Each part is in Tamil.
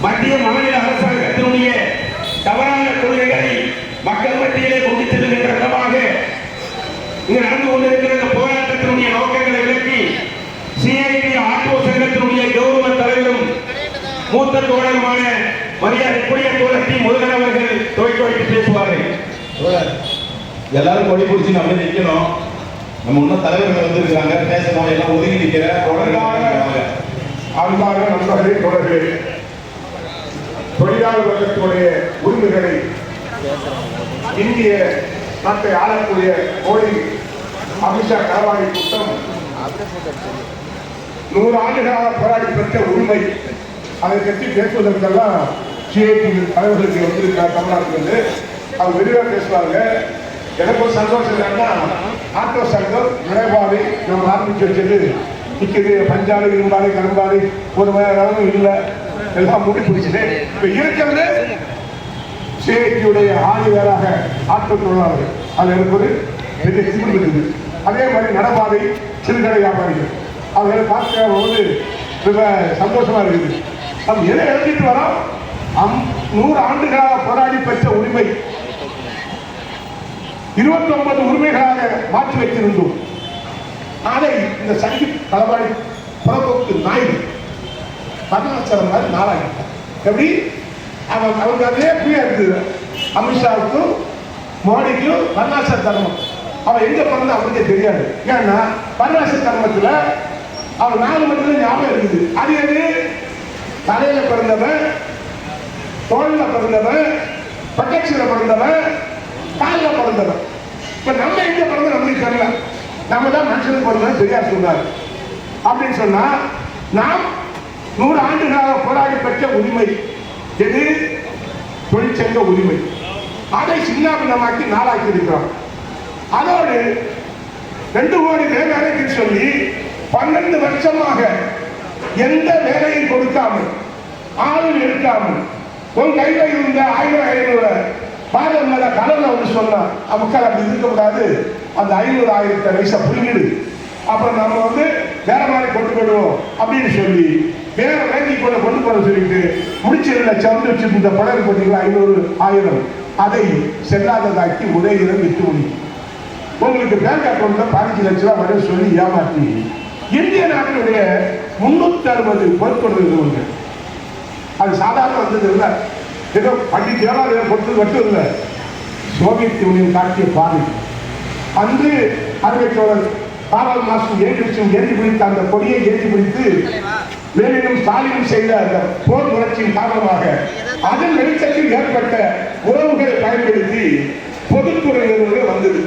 மத்திய மாநில அரசாங்கத்தினுடைய தவறான கொள்கைகளை மக்கள் மத்தியிலே கொண்டு செல்லுகின்ற விதமாக இங்கு நடந்து கொண்டிருக்கிற போராட்டத்தினுடைய நோக்கங்களை விளக்கி சிஐடி ஆட்டோ சங்கத்தினுடைய கௌரவ தலைவரும் மூத்த தோழருமான மரியாதைக்குரிய தோழர் டி. முருகன் அவர்கள் துவக்கி வைத்து பேசுவார்கள். எல்லாரும் கொடி பிடிச்சி நம்ம நிற்கணும். நம்ம இன்னும் தலைவர்கள் வந்திருக்காங்க, பேசணும், எல்லாம் ஒதுங்கி நிற்கிற அன்பாக நண்பர்களே, தோழர்களே, தொழிலாளர் வர்க்கத்தினுடைய உரிமைகளை இந்திய நாட்டை ஆளக்கூடிய மோடி அமித்ஷா களவாணி கூட்டம் 100 ஆண்டுகளாக போராடி பெற்ற உரிமை, அதை பற்றி பேசுவதற்கெல்லாம் சிஐடி தலைவர்களுக்கு வந்திருக்கார் தமிழ்நாட்டிலிருந்து. அவங்க விரிவாக பேசுவாங்க. எனக்கு ஒரு சந்தோஷம் என்னன்னா, ஆட்டோ சங்கம் நடைபாதை நம்ம ஆரம்பிச்சு வச்சது நிற்குது. பஞ்சாலை, இரும்பாலை, கரும்பாலை ஒரு மணி நேரமும் இல்லை, எல்லாம் முடி பிடிச்சது. இப்போ இருக்கிறது சிஐடியுடைய ஆணிவேராக ஆட்டோ தொழிலாளர்கள் அது இருப்பது பெரிய சிம்பிள் இருக்குது. அதே மாதிரி நடபாதை, சிறுகடை வியாபாரிகள் அவர்களை பார்க்க போது ரொம்ப சந்தோஷமா இருக்குது. நம்ம எதை எழுதிட்டு வரோம்? 100 ஆண்டுகளாக போராடி பெற்ற உரிமை 29 உரிமைகளாக மாற்றி வைத்திருந்தோம். அதை இந்த சங்கி களவாணி புறப்போக்கு நாய் பரமாச்சாரம் மாதிரி நாளாகிட்டார். எப்படி அவருக்கு அதே புரியா இருக்குது. அமித்ஷாவுக்கும் மோடிக்கும் பரமாச்சார தர்மம் அவன் எங்க பிறந்த அவருக்கே தெரியாது. ஏன்னா பரமாச்சார தர்மத்தில் அவன் 4 மட்டும் ஞாபகம் இருக்குது. அது எது? தலையில பிறந்தவன், தோல்ல பிறந்தவன், பக்கச்சில பிறந்தவன், காலில் பிறந்தவன். இப்ப நம்ம எங்க பிறந்த நம்மளுக்கு தெரியல. நம்ம தான் மனுஷனுக்கு பிறந்தவன் பெரியார் சொன்னார். அப்படின்னு சொன்னா நாம் 100 ஆண்டுகளாக போராடி பெற்ற உரிமை எது? தொழிற்சங்க உரிமை. அதை சின்னாபின்னமாக்கி நாளாக்கி இருக்கிறோம். அதோடு 2 கோடி வேலைக்கு சொல்லி 12 வருஷமாக எந்த வேலையும் கொடுக்காமல், ஆளும் எடுக்காமல், உன் கையில இருந்த 1000 பாதம் மேல கடவுளை வந்து சொன்னா மக்கள் அப்படி இருக்கக்கூடாது, அந்த 500,000 வயசை புரிஞ்சிடு, அப்புறம் நம்ம வந்து வேற மாதிரி கொண்டு போயிடுவோம் அப்படின்னு சொல்லி வேற வேலைக்கு கொண்டு போற சொல்லிட்டு முடிச்சிருந்த சவுண்டு வச்சிருந்த பலர் போட்டீங்களா 500,000 அதை செல்லாததாக்கி ஒரே இடம் விட்டு முடியும். உங்களுக்கு பேங்க் அக்கௌண்ட்ல 15 லட்சம் ரூபாய் வரை சொல்லி ஏமாற்றி இந்திய நாட்டினுடைய 360 பொறுப்புகள் இருந்தவங்க. அது சாதாரண வந்தது இல்லை, ஏதோ பண்டிகை பொறுத்தது மட்டும் இல்லை. சோவியத் யூனியன் காட்டிய பாதை அன்று அறிவித்தவர் காவல் மாஸ்டர் ஏற்றி பிடித்த அந்த கொடியை ஏற்றி பிடித்து மேலும் ஸ்டாலினும் செய்த அந்த போர் புரட்சியின் காரணமாக அதன் வெளிச்சத்தில் ஏற்பட்ட உறவுகளை பயன்படுத்தி பொதுத்துறை நிறுவனங்கள் வந்தது.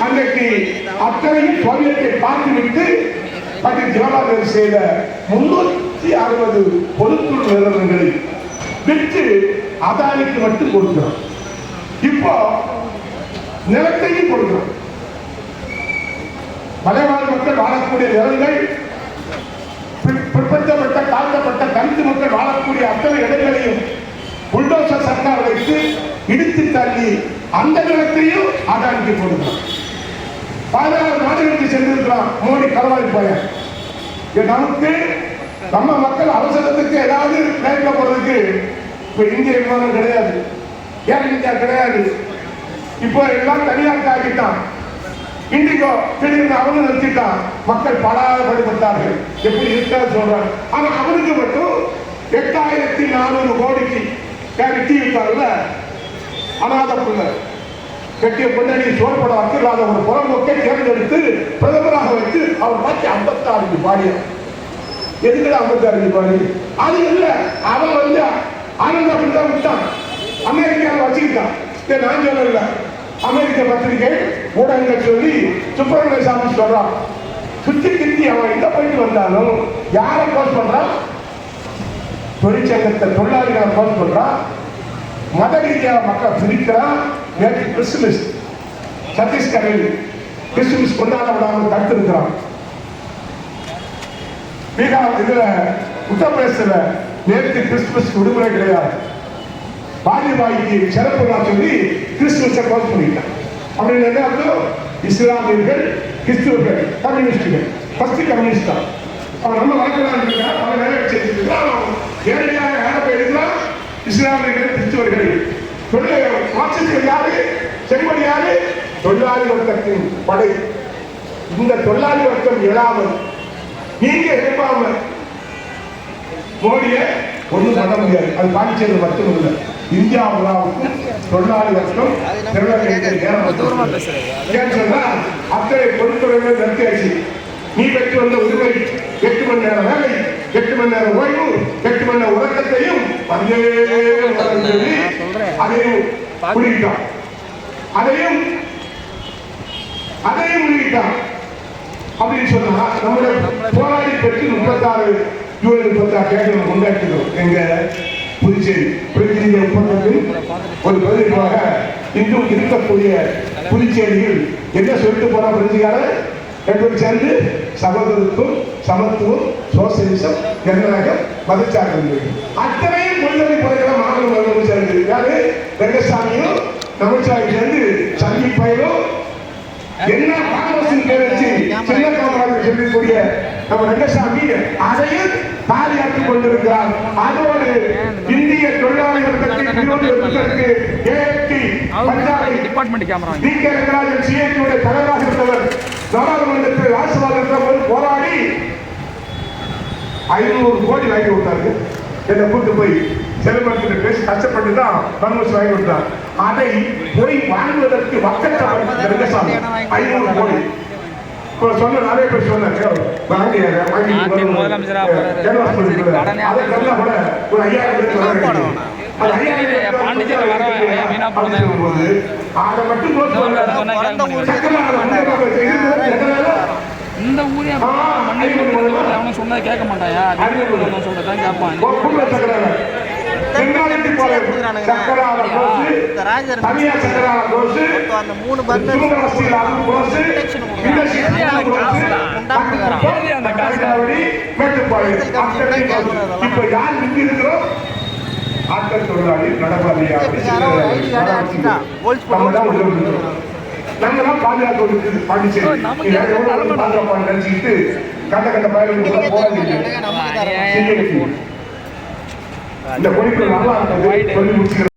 அன்றைக்கு அத்தனையும் சோவியத்தை பார்த்துவிட்டு பண்டிட் ஜவஹர்லால் நேரு செய்த 360 பொதுத்துறை நிறுவனங்களை விட்டு அதானிக்கு மட்டும் கொடுக்கிறோம். இப்போ நிலத்தையும் கொடுக்கிறோம். மலைவாழ் மக்கள் வாழக்கூடிய நிலங்கள், பிற்படுத்தப்பட்ட தாழ்த்தப்பட்ட தலித்து மக்கள் வாழக்கூடிய அத்தனை இடங்களையும் புல்டோசர் சர்க்கார் வைத்து இடித்து தள்ளி அந்த நிலத்தையும் அதானிக்கு கொடுக்கிறோம். 16 நாடுகளுக்கு சென்றிருக்கலாம் மோடி களவாணி பையன். நமக்கு நம்ம மக்கள் அவசரத்துக்கு ஏதாவது பிளைட்ல போறதுக்கு இப்ப இந்திய விமானம் கிடையாது, ஏர் இந்தியா கிடையாது. இப்போ எல்லாம் தனியார் ஆகிட்டான். இண்டிகோ திடீர்னு அவங்க நிறுத்திட்டான். மக்கள் படாதபடுத்தார்கள். எப்படி இருக்காது சொல்றாங்க. ஆனா அவனுக்கு மட்டும் 8400 கோடிக்கு டீ விட்டார்ல, அனாத பிள்ளை கட்டிய பின்னாடி சோர்பட வக்கில்லாத ஒரு புறம்போக்கை தேர்ந்தெடுத்து பிரதமராக வைத்து அவர் பார்த்து 56 பாடியார். எதுக்குள்ள 56 பாடி? அது இல்ல, அவன் வந்து ஆனந்த அப்படிதான் விட்டான். அமெரிக்காவை வச்சுக்கிட்டான். நான் சொல்லல, அமெரிக்க பத்திரிகை ஊடகங்கள் சொல்லி சுப்பிரமணிய சாமி சொல்றான். சுத்தி கிட்டி அவன் எங்க போயிட்டு வந்தாலும் யாரை போஸ்ட் பண்றான்? தொழிற்சங்கத்தை தொழிலாளிகளை போஸ்ட் பண்றான். மத ரீதியாக மக்கள் பிரிக்கிறான். நேற்று கிறிஸ்துமஸ் சத்தீஸ்கரில் கிறிஸ்துமஸ் கொண்டாட விடாமல் தடுத்திருக்கிறான். பீகார் இதுல உத்தரப்பிரதேசத்துல நேற்று கிறிஸ்துமஸ் விடுமுறை கிடையாது. வாஜ்பாய்க்கு சிறப்பு சொல்லி கிறிஸ்துமஸை க்ளோஸ் பண்ணிட்டான். அப்படின்னு என்ன அர்த்தம்? இஸ்லாமியர்கள், கிறிஸ்துவர்கள், கம்யூனிஸ்டுகள். ஃபர்ஸ்ட் கம்யூனிஸ்ட் தான். அவன் நம்ம வழக்கெல்லாம் பல வேலை செஞ்சுட்டு ஏழையாக இஸ்லாமியர்கள், கிறிஸ்துவர்கள். மாற்றத்தில் யாரு? செங்கோல் யாரு? தொழிலாளி வர்க்கத்தின் படை. இந்த தொழிலாளி வர்க்கம் எழாமல், நீங்க எழுப்பாம மோடியை ஒண்ணும் பண்ண முடியாது. அது பாண்டிச்சேரி மட்டும் இல்லை, இந்தியா முழுவதும் தொழிலாளி வர்க்கம் அத்தனை பொதுத்துறைகள் நிறுத்தியாச்சு. நீ பெற்று வந்த உரிமை 8 மணி நேரம் வேலை, 8 மணி நேரம் ஓய்வு, 8 மணி நேரம் உறக்கத்தையும் அதையும் முடிவிட்டான். அதையும் முடிவிட்டான் அப்படின்னு சொன்னா நம்முடைய போராடி பெற்று 36 தேர்தல் கொண்டாடுகிறோம். எங்க புதுச்சேரி புதுச்சேரி ஒப்பந்தத்தில் ஒரு பகுதியாக இன்றும் இருக்கக்கூடிய புதுச்சேரியில் என்ன சொல்லிட்டு போனா புரிஞ்சுக்கார ரெண்டும் சேர்ந்து சகோதரத்துவம், சமத்துவம், சோசியலிசம், ஜனநாயகம், மதச்சார்பு அத்தனையும் கொள்கை படைக்கிற மாநிலம் சேர்ந்து யாரு? ரங்கசாமியும் தமிழ்ச்சாமி சேர்ந்து சந்திப்பையிலும் என்ன காங்கிரசின் பேர் வச்சு சின்ன காமராஜர் சொல்லக்கூடிய நம்ம ரங்கசாமி அதையும் பாதுகாத்துக் கொண்டிருக்கிறார். அதோடு இந்திய தொழிலாளி வர்க்கத்தின் விரோதிகளுக்கு ஏஎப்டி டிபார்ட்மெண்ட் கேமரா டி.கே. ரங்கராஜன் சிஐடியுடைய தலைவராக இருந்தவர் நாடாளுமன்றத்தில் ராஜ்யசபாவில் போராடி 500 கோடி வாங்கி கொடுத்தாரு. என்னை கூட்டு போய் செல்வத்தில் பேசி கஷ்டப்பட்டு தான் காங்கிரஸ் வாங்கி கொடுத்தார். அதை போய் வாங்குவதற்கு மக்கள் ரங்கசாமி 500 கோடி சொன்ன நிறைய பேர் சொன்னாங்க. இந்த ஊரே அவன் சொன்னதை கேட்க மாட்டாயா? சொல்றதான் கேட்பான். ஆட்கள் தொழிலாளி நாங்கெல்லாம் பாதுகாப்பு பாண்டிச்சேரி நினைச்சுக்கிட்டு கண்ட கண்ட பயணம் போராடி இந்த பொழிப்பு நல்லா இருந்தது சொல்லி முடிச்சுக்கிறேன்.